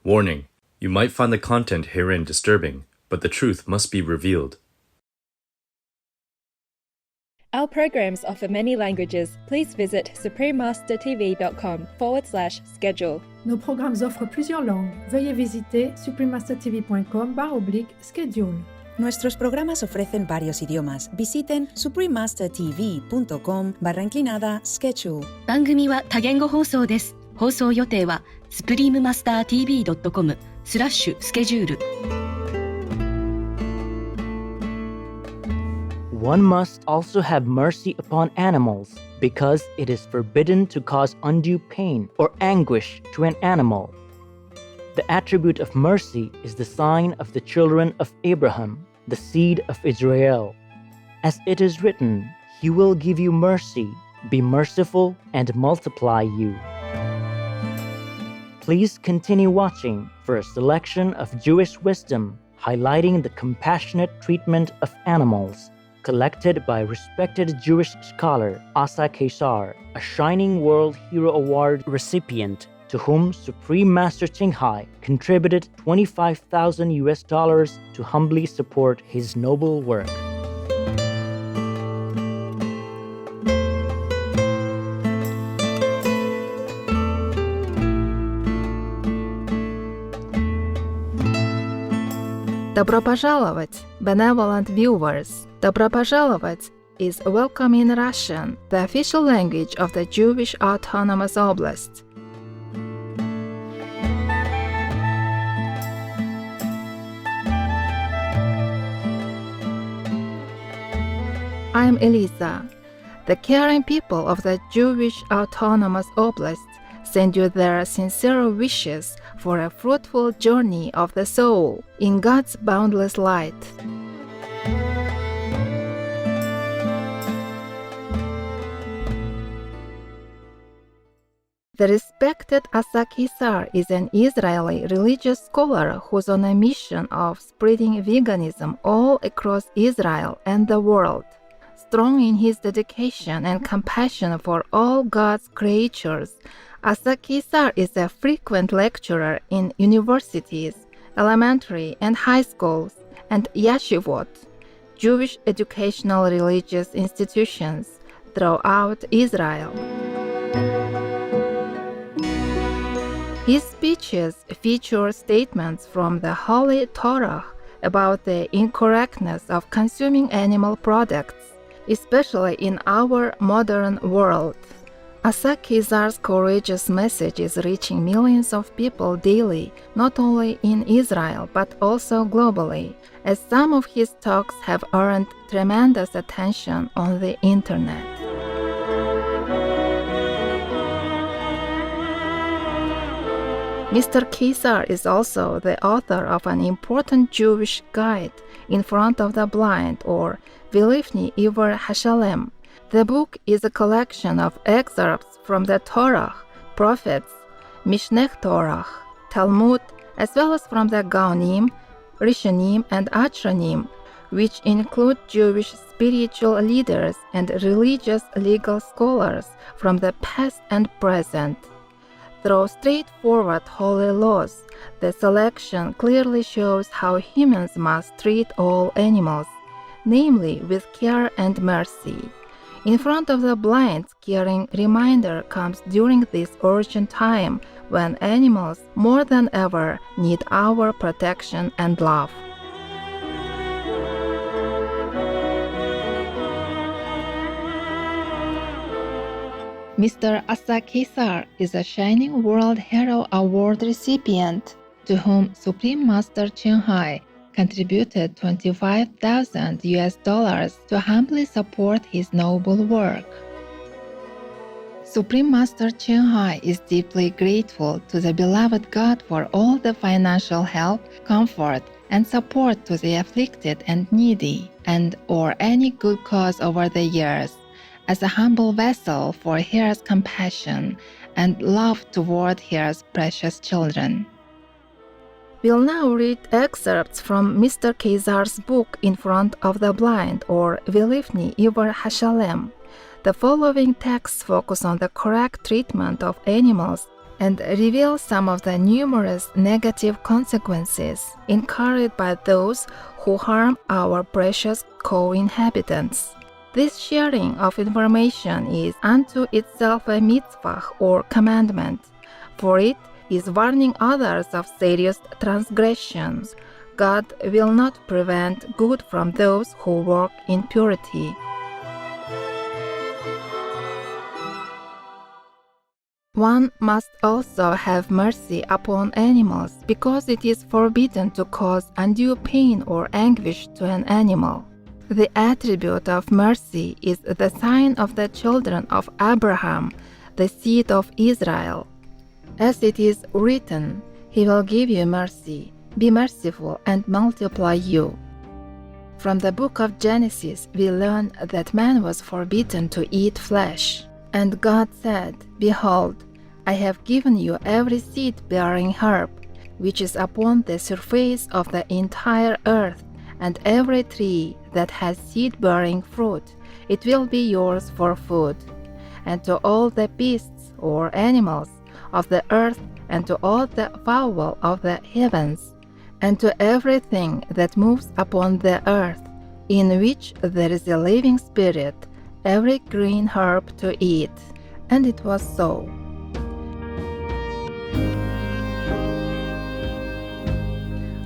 Warning: you might find the content herein disturbing, but the truth must be revealed. Our programs offer many languages. Please visit suprememastertv.com/schedule. Nos programmes offrent plusieurs langues. Veuillez visiter suprememastertv.com/schedule. Nuestros programas ofrecen varios idiomas. Visiten suprememastertv.com/schedule. 番組は多言語放送です。放送予定は suprememastertv.com/schedule。 One must also have mercy upon animals, because it is forbidden to cause undue pain or anguish to an animal. The attribute of mercy is the sign of the children of Abraham, the seed of Israel. As it is written, He will give you mercy, be merciful, and multiply you. Please continue watching for a selection of Jewish wisdom highlighting the compassionate treatment of animals, collected by respected Jewish scholar Asa Kesar, a Shining World Hero Award recipient, to whom Supreme Master Qinghai contributed $25,000 to humbly support his noble work. Добро пожаловать, benevolent viewers! Добро пожаловать is welcome in Russian, the official language of the Jewish Autonomous Oblast. I'm Elisa. The caring people of the Jewish Autonomous Oblast send you their sincere wishes for a fruitful journey of the soul in God's boundless light. The respected Asa Kesar is an Israeli religious scholar who's on a mission of spreading veganism all across Israel and the world. Strong in his dedication and compassion for all God's creatures, Asa Kesar is a frequent lecturer in universities, elementary and high schools, and yeshivot, Jewish educational religious institutions, throughout Israel. His speeches feature statements from the Holy Torah about the incorrectness of consuming animal products, especially in our modern world. Asa Kesar's courageous message is reaching millions of people daily, not only in Israel but also globally, as some of his talks have earned tremendous attention on the internet. Mr. Kesar is also the author of an important Jewish guide, In Front of the Blind, or Vilifni Iver Hashalem. The book is a collection of excerpts from the Torah, prophets, Mishneh Torah, Talmud, as well as from the Gaonim, Rishonim, and Achronim, which include Jewish spiritual leaders and religious legal scholars from the past and present. Through straightforward holy laws, the selection clearly shows how humans must treat all animals, namely with care and mercy. In Front of the Blind's caring reminder comes during this urgent time when animals more than ever need our protection and love. Mr. Asa Kesar is a Shining World Hero Award recipient to whom Supreme Master Qinghai contributed $25,000 to humbly support his noble work. Supreme Master Qinghai is deeply grateful to the beloved God for all the financial help, comfort, and support to the afflicted and needy, and or any good cause over the years, as a humble vessel for His compassion and love toward His precious children. We'll now read excerpts from Mr. Kesar's book In Front of the Blind, or Vilifni Iver Hashalem. The following texts focus on the correct treatment of animals and reveals some of the numerous negative consequences incurred by those who harm our precious co-inhabitants. This sharing of information is unto itself a mitzvah or commandment, for it is warning others of serious transgressions. God will not prevent good from those who work in purity. One must also have mercy upon animals, because it is forbidden to cause undue pain or anguish to an animal. The attribute of mercy is the sign of the children of Abraham, the seed of Israel. As it is written, He will give you mercy, be merciful, and multiply you. From the book of Genesis, we learn that man was forbidden to eat flesh. And God said, Behold, I have given you every seed-bearing herb, which is upon the surface of the entire earth, and every tree that has seed-bearing fruit, it will be yours for food. And to all the beasts or animals of the earth, and to all the fowl of the heavens, and to everything that moves upon the earth, in which there is a living spirit, every green herb to eat. And it was so.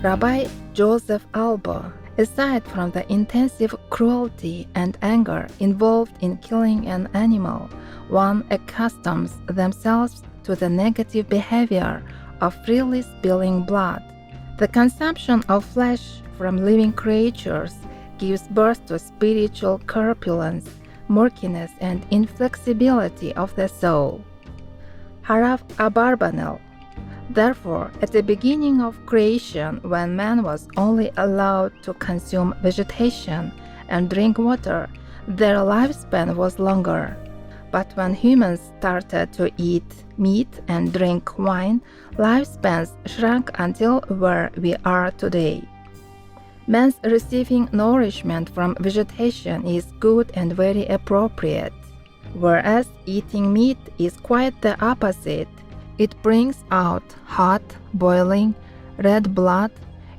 Rabbi Joseph Albo, aside from the intensive cruelty and anger involved in killing an animal, one accustoms themselves to the negative behavior of freely spilling blood. The consumption of flesh from living creatures gives birth to spiritual corpulence, murkiness, and inflexibility of the soul. Harav Abarbanel. Therefore, at the beginning of creation, when man was only allowed to consume vegetation and drink water, their lifespan was longer. But when humans started to eat meat and drink wine, lifespans shrunk until where we are today. Man's receiving nourishment from vegetation is good and very appropriate, whereas eating meat is quite the opposite. It brings out hot, boiling, red blood.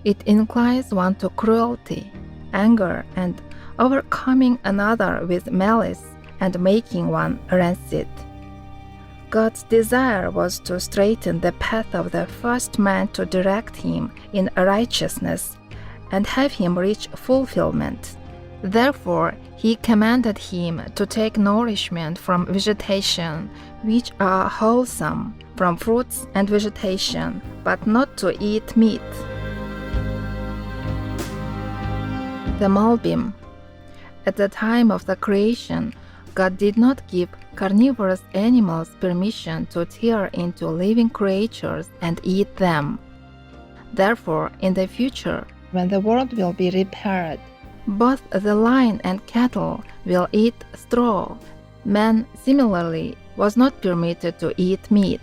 It inclines one to cruelty, anger, and overcoming another with malice and making one rancid. God's desire was to straighten the path of the first man to direct him in righteousness and have him reach fulfillment. Therefore, he commanded him to take nourishment from vegetation, which are wholesome, from fruits and vegetation, but not to eat meat. The Malbim. At the time of the creation, God did not give carnivorous animals permission to tear into living creatures and eat them. Therefore, in the future, when the world will be repaired, both the lion and cattle will eat straw. Man, similarly, was not permitted to eat meat.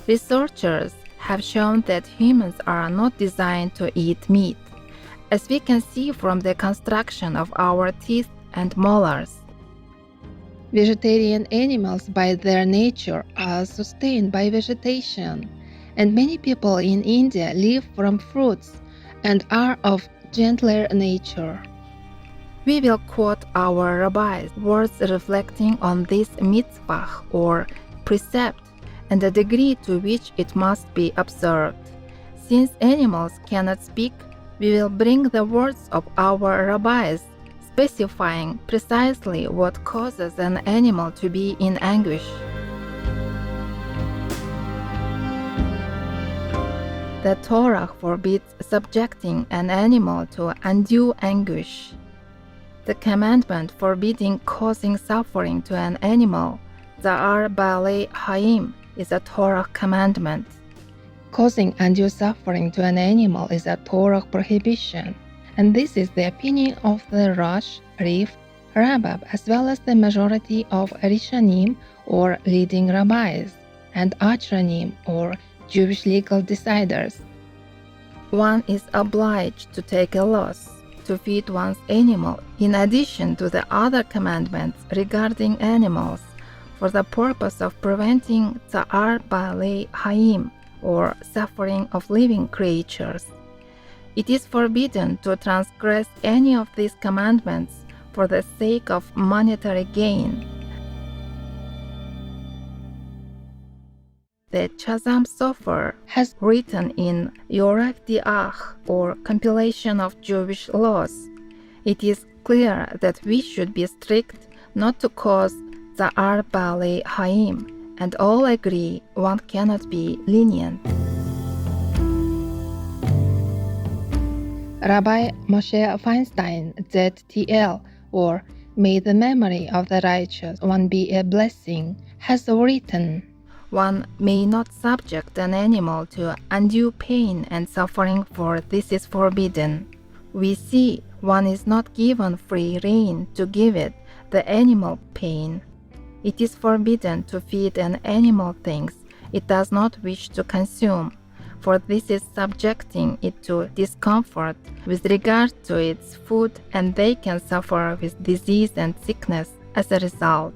Researchers have shown that humans are not designed to eat meat, as we can see from the construction of our teeth and molars. Vegetarian animals by their nature are sustained by vegetation, and many people in India live from fruits and are of gentler nature. We will quote our rabbis' words reflecting on this mitzvah or precept and the degree to which it must be observed. Since animals cannot speak, we will bring the words of our rabbis, specifying precisely what causes an animal to be in anguish. The Torah forbids subjecting an animal to undue anguish. The commandment forbidding causing suffering to an animal, Za'ar Ba'alei Hayim, is a Torah commandment. Causing undue suffering to an animal is a Torah prohibition, and this is the opinion of the Rosh, Rif, Rabbab, as well as the majority of Rishonim or leading rabbis, and Achronim or Jewish legal deciders. One is obliged to take a loss to feed one's animal in addition to the other commandments regarding animals, for the purpose of preventing Tsa'ar Ba'alei Haim, or suffering of living creatures. It is forbidden to transgress any of these commandments for the sake of monetary gain. The Chazam Sofer has written in Yorek Diach, or compilation of Jewish laws. It is clear that we should be strict not to cause Tsa'ar Ba'alei Haim, and all agree one cannot be lenient. Rabbi Moshe Feinstein, ZTL, or May the memory of the righteous one be a blessing, has written, one may not subject an animal to undue pain and suffering, for this is forbidden. We see one is not given free rein to give it, the animal, pain. It is forbidden to feed an animal things it does not wish to consume, for this is subjecting it to discomfort with regard to its food, and they can suffer with disease and sickness as a result.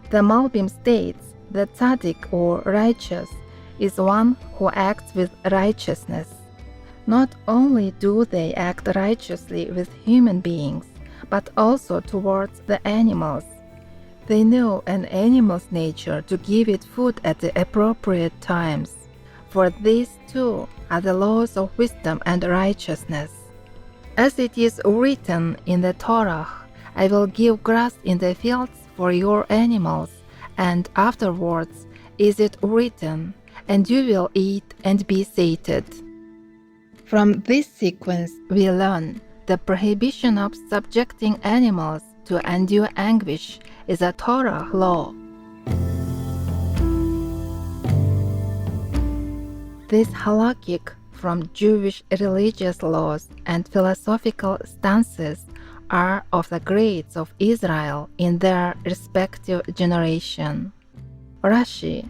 The Malbim states, the tzaddik, or righteous, is one who acts with righteousness. Not only do they act righteously with human beings, but also towards the animals. They know an animal's nature to give it food at the appropriate times. For these too are the laws of wisdom and righteousness. As it is written in the Torah, I will give grass in the fields for your animals, and afterwards is it written, and you will eat and be sated. From this sequence we learn the prohibition of subjecting animals to undue anguish is a Torah law. This halakhic from Jewish religious laws and philosophical stances are of the grades of Israel in their respective generation. Rashi,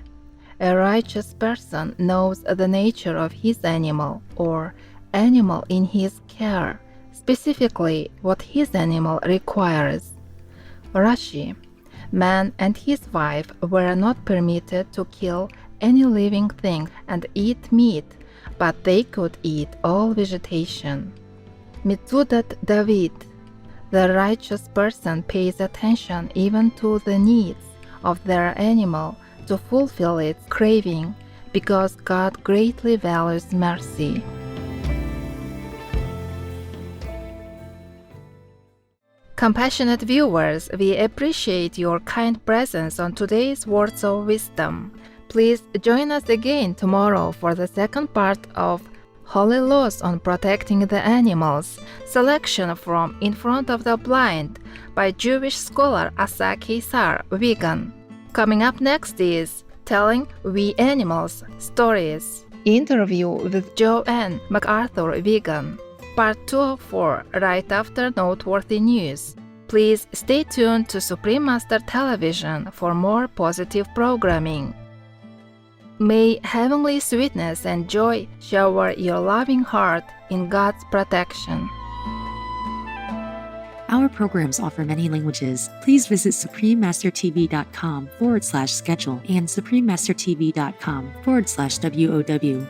a righteous person knows the nature of his animal or animal in his care, specifically what his animal requires. Rashi, man and his wife were not permitted to kill any living thing and eat meat, but they could eat all vegetation. Mitzudat David, the righteous person pays attention even to the needs of their animal to fulfill its craving, because God greatly values mercy. Compassionate viewers, we appreciate your kind presence on today's Words of Wisdom. Please join us again tomorrow for the second part of Holy Laws on Protecting the Animals, selection from In Front of the Blind by Jewish scholar Asa Keisar, vegan. Coming up next is Telling We Animals Stories, interview with Joanne MacArthur, vegan. Part 2 of 4, right after noteworthy news. Please stay tuned to Supreme Master Television for more positive programming. May heavenly sweetness and joy shower your loving heart in God's protection. Our programs offer many languages. Please visit suprememastertv.com/schedule and suprememastertv.com/WOW.